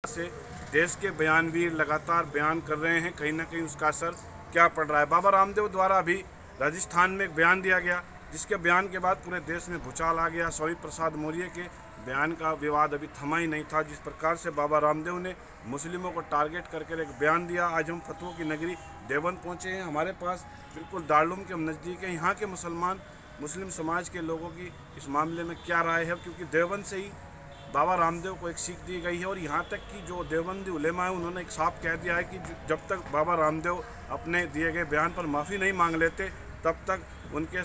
से देश के बयानवीर लगातार बयान कर रहे हैं, कहीं ना कहीं उसका असर क्या पड़ रहा है। बाबा रामदेव द्वारा अभी राजस्थान में एक बयान दिया गया, जिसके बयान के बाद पूरे देश में भूचाल आ गया। स्वामी प्रसाद मौर्य के बयान का विवाद अभी थमा ही नहीं था। जिस प्रकार से बाबा रामदेव ने मुस्लिमों को टारगेट करके एक बयान दिया। आज हम फतवों की नगरी देवबंद पहुंचे हैं। हमारे पास बिल्कुल दारुल के हम नज़दीक हैं। यहाँ के मुस्लिम समाज के लोगों की इस मामले में क्या राय है, क्योंकि देवबंद से ही बाबा रामदेव को एक सीख दी गई है। और यहाँ तक कि जो देवबंदी उलेमा है उन्होंने एक साफ कह दिया है कि जब तक बाबा रामदेव अपने दिए गए बयान पर माफ़ी नहीं मांग लेते, तब तक उनके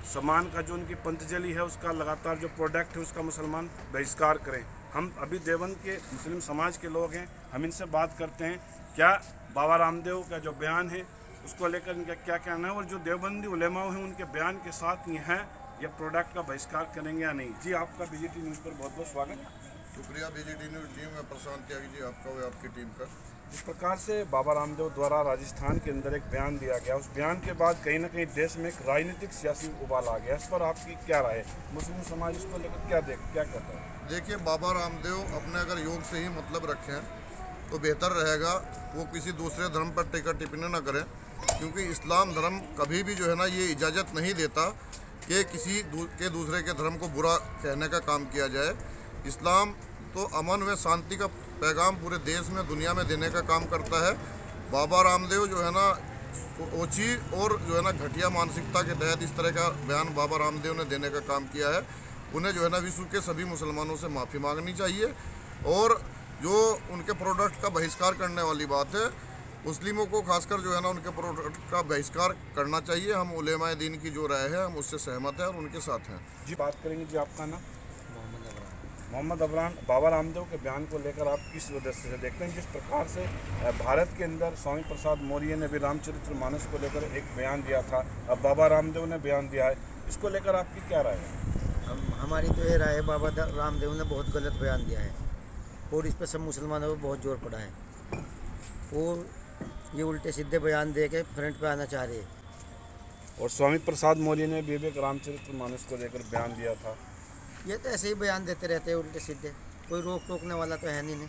सामान का जो उनकी पंतजलि है उसका लगातार जो प्रोडक्ट है उसका मुसलमान बहिष्कार करें। हम अभी देवबंद के मुस्लिम समाज के लोग हैं, हम इनसे बात करते हैं क्या बाबा रामदेव का जो बयान है उसको लेकर इनका क्या कहना है, और जो देवबंदी उलेमा हैं उनके बयान के साथ ये हैं या प्रोडक्ट का बहिष्कार करेंगे या नहीं। जी, आपका बीजेटी न्यूज़ पर बहुत बहुत स्वागत। शुक्रिया बीजेटी न्यूज़ टीम में प्रशांत त्यागी जी, आपका और आपकी टीम का। जिस प्रकार से बाबा रामदेव द्वारा राजस्थान के अंदर एक बयान दिया गया, उस बयान के बाद कहीं ना कहीं देश में एक राजनीतिक सियासी उबाल आ गया। इस पर आपकी क्या राय है? मुस्लिम समाज इसको लेकर क्या कहता है? देखिए, बाबा रामदेव अपने अगर योग से ही मतलब रखें तो बेहतर रहेगा। वो किसी दूसरे धर्म पर टीका टिप्पणी न करें, क्योंकि इस्लाम धर्म कभी भी जो है ना ये इजाज़त नहीं देता कि किसी के दूसरे के धर्म को बुरा कहने का काम किया जाए। इस्लाम तो अमन व शांति का पैगाम पूरे देश में दुनिया में देने का काम करता है। बाबा रामदेव जो है ना ओछी और जो है ना घटिया मानसिकता के तहत इस तरह का बयान बाबा रामदेव ने देने का काम किया है। उन्हें जो है ना विश्व के सभी मुसलमानों से माफ़ी मांगनी चाहिए, और जो उनके प्रोडक्ट का बहिष्कार करने वाली बात है, मुस्लिमों को खासकर जो है ना उनके प्रोडक्ट का बहिष्कार करना चाहिए। हम उलेमाए दीन की जो राय है हम उससे सहमत हैं और उनके साथ हैं। जी, बात करेंगे। जी, आपका नाम? मोहम्मद अबरान। बाबा रामदेव के बयान को लेकर आप किस वजह से देखते हैं? जिस प्रकार से भारत के अंदर स्वामी प्रसाद मौर्य ने भी रामचरितमानस को लेकर एक बयान दिया था, अब बाबा रामदेव ने बयान दिया है, इसको लेकर आपकी क्या राय है? हमारी तो ये राय है, बाबा रामदेव ने बहुत गलत बयान दिया है और इस पर सब मुसलमानों को बहुत जोर पड़ा है। और ये उल्टे सीधे बयान दे के फ्रंट पे आना चाह रहे हैं। और स्वामी प्रसाद मौर्य ने भी एक रामचरितमानस को लेकर बयान दिया था। ये तो ऐसे ही बयान देते रहते हैं उल्टे सीधे, कोई रोक टोकने वाला तो है नहीं।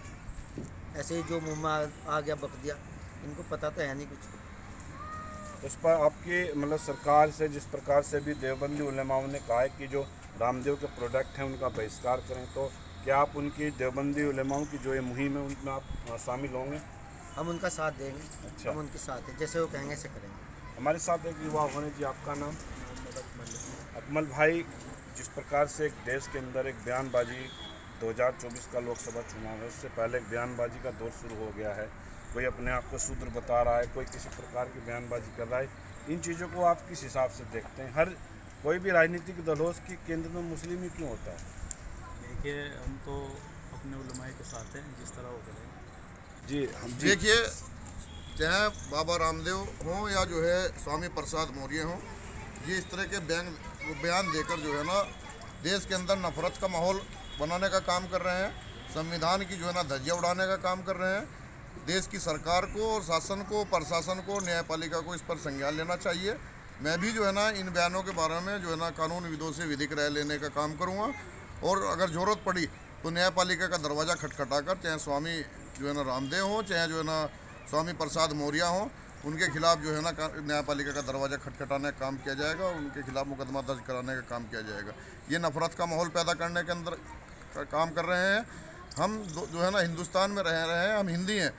ऐसे ही जो मुँह में आ गया बक दिया, इनको पता तो है नहीं कुछ। उस पर आपकी मतलब सरकार से जिस प्रकार से भी देवबंदी उलेमाओं ने कहा है कि जो रामदेव के प्रोडक्ट हैं उनका बहिष्कार करें, तो क्या आप उनकी देवबंदी उलेमाओं की जो ये मुहिम है उनमें आप शामिल होंगे? हम उनका साथ देंगे। अच्छा, हम उनके साथ हैं, जैसे वो कहेंगे ऐसे करेंगे। हमारे साथ एक युवा होने। जी, आपका नाम? अकमल भाई, जिस प्रकार से एक देश के अंदर एक बयानबाजी 2024 का लोकसभा चुनाव है, उससे पहले एक बयानबाजी का दौर शुरू हो गया है। कोई अपने आप को शूद्र बता रहा है, कोई किसी प्रकार की बयानबाजी कर रहा है। इन चीज़ों को आप किस हिसाब से देखते हैं? हर कोई भी राजनीतिक दल हो उसकी केंद्र में मुस्लिम ही क्यों होता है? देखिए, हम तो अपने उलमाए के साथ हैं, जिस तरह हो गए। जी, हम देखिए, चाहे बाबा रामदेव हों या जो है स्वामी प्रसाद मौर्य हों, ये इस तरह के बयान देकर जो है ना देश के अंदर नफरत का माहौल बनाने का काम कर रहे हैं। संविधान की जो है ना धज्जियाँ उड़ाने का काम कर रहे हैं। देश की सरकार को और शासन को, प्रशासन को, न्यायपालिका को इस पर संज्ञान लेना चाहिए। मैं भी जो है ना इन बयानों के बारे में जो है ना कानून विदों से विधिक राय लेने का काम करूँगा, और अगर ज़रूरत पड़ी तो न्यायपालिका का दरवाज़ा खटखटाकर, चाहे स्वामी जो है ना रामदेव हो, चाहे जो है ना स्वामी प्रसाद मौर्य हो, उनके खिलाफ जो है ना न्यायपालिका का दरवाज़ा खटखटाने का काम किया जाएगा और उनके खिलाफ मुकदमा दर्ज कराने का काम किया जाएगा। ये नफरत का माहौल पैदा करने के अंदर काम कर रहे हैं। हम जो है ना हिंदुस्तान में रह रहे हैं, हम हिंदी हैं।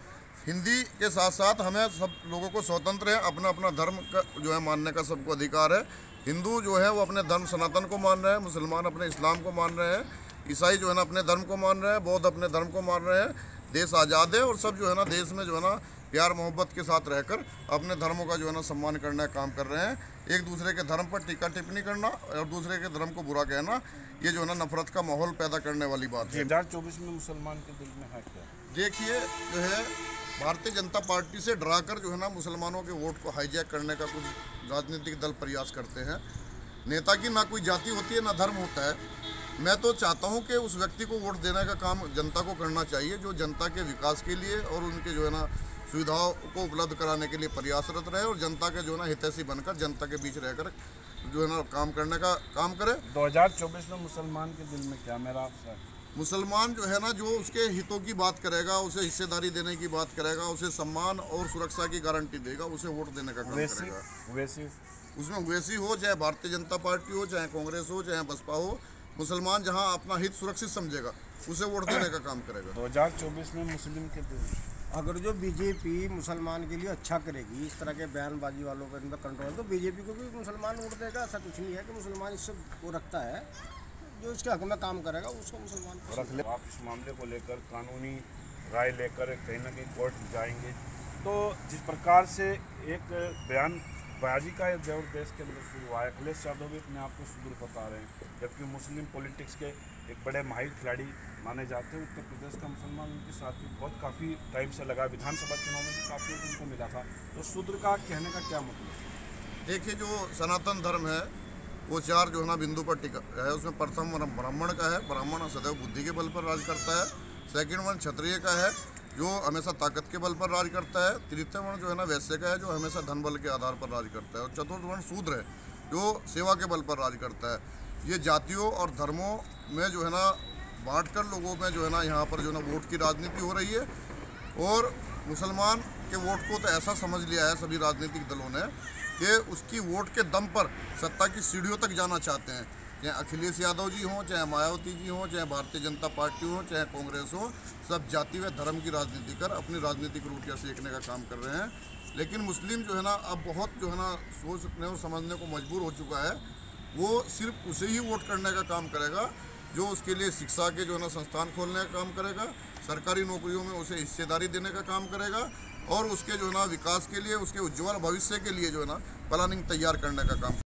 हिंदी के साथ साथ हमें सब लोगों को स्वतंत्र है, अपना अपना धर्म का जो है मानने का सबको अधिकार है। हिंदू जो है वो अपने धर्म सनातन को मान रहे हैं, मुसलमान अपने इस्लाम को मान रहे हैं, ईसाई जो है ना अपने धर्म को मान रहे हैं, बौद्ध अपने धर्म को मान रहे हैं। देश आज़ाद है और सब जो है ना देश में जो है ना प्यार मोहब्बत के साथ रहकर अपने धर्मों का जो है ना सम्मान करने का काम कर रहे हैं। एक दूसरे के धर्म पर टीका टिप्पणी करना और दूसरे के धर्म को बुरा कहना, ये जो है ना नफरत का माहौल पैदा करने वाली बात है। 2024 में मुसलमान के दिल में है क्या? देखिए, जो है भारतीय जनता पार्टी से डराकर जो है ना मुसलमानों के वोट को हाईजैक करने का कुछ राजनीतिक दल प्रयास करते हैं। नेता की ना कोई जाति होती है ना धर्म होता है। मैं तो चाहता हूं कि उस व्यक्ति को वोट देने का काम जनता को करना चाहिए, जो जनता के विकास के लिए और उनके जो है ना सुविधाओं को उपलब्ध कराने के लिए प्रयासरत रहे और जनता के जो है ना हितैषी बनकर जनता के बीच रहकर जो है ना काम करने का काम करे। 2024 में मुसलमान के दिल में क्या, मेरा आपसे मुसलमान जो है ना, जो उसके हितों की बात करेगा, उसे हिस्सेदारी देने की बात करेगा, उसे सम्मान और सुरक्षा की गारंटी देगा, उसे वोट देने का काम करेगा। वैसे उसमें ओवैसी हो, चाहे भारतीय जनता पार्टी हो, चाहे कांग्रेस हो, चाहे बसपा हो, मुसलमान जहां अपना हित सुरक्षित समझेगा उसे वोट देने का काम करेगा। 2024 में मुस्लिम के अगर जो बीजेपी मुसलमान के लिए अच्छा करेगी, इस तरह के बयानबाजी वालों पर इनका कंट्रोल, तो बीजेपी को भी मुसलमान वोट देगा। ऐसा कुछ नहीं है कि मुसलमान इससे वो रखता है, जो इसके हक में काम करेगा उसको मुसलमान रख ले। आप इस मामले को लेकर कानूनी राय लेकर कहीं ना कहीं कोर्ट जाएंगे, तो जिस प्रकार से एक बयानबाजी का दौर देश के अंदर शुरू हुआ है, अखिलेश यादव भी अपने आप को सुदूर बता रहे हैं, जबकि मुस्लिम पॉलिटिक्स के एक बड़े माहिर खिलाड़ी माने जाते हैं। उत्तर प्रदेश का मुसलमान उनके साथ भी बहुत काफ़ी टाइम से लगा, विधानसभा चुनाव में भी काफ़ी उनको मिला था। तो शूद्र का कहने का क्या मतलब? देखिए, जो सनातन धर्म है वो 4 जो है ना बिंदु पर टिका है। उसमें प्रथम वन ब्राह्मण का है, ब्राह्मण सदैव बुद्धि के बल पर राज करता है। सेकंड वन क्षत्रिय का है, जो हमेशा ताकत के बल पर राज करता है। तृतीय वर्ण जो है ना वैश्य का है, जो हमेशा धन बल के आधार पर राज करता है। और चतुर्थ वर्ण शूद्र है, जो सेवा के बल पर राज करता है। ये जातियों और धर्मों में जो है ना बांटकर लोगों में जो है ना यहाँ पर जो है ना वोट की राजनीति हो रही है। और मुसलमान के वोट को तो ऐसा समझ लिया है सभी राजनीतिक दलों ने कि उसकी वोट के दम पर सत्ता की सीढ़ियों तक जाना चाहते हैं। चाहे अखिलेश यादव जी हों, चाहे मायावती जी हों, चाहे भारतीय जनता पार्टी हो, चाहे कांग्रेस हो, सब जाति व धर्म की राजनीति कर अपनी राजनीतिक रोटियां सेकने का काम कर रहे हैं। लेकिन मुस्लिम जो है ना अब बहुत जो है ना सोचने और समझने को मजबूर हो चुका है। वो सिर्फ उसे ही वोट करने का काम करेगा जो उसके लिए शिक्षा के जो है ना संस्थान खोलने का काम करेगा, सरकारी नौकरियों में उसे हिस्सेदारी देने का काम करेगा, और उसके जो है ना विकास के लिए, उसके उज्ज्वल भविष्य के लिए जो है ना प्लानिंग तैयार करने का काम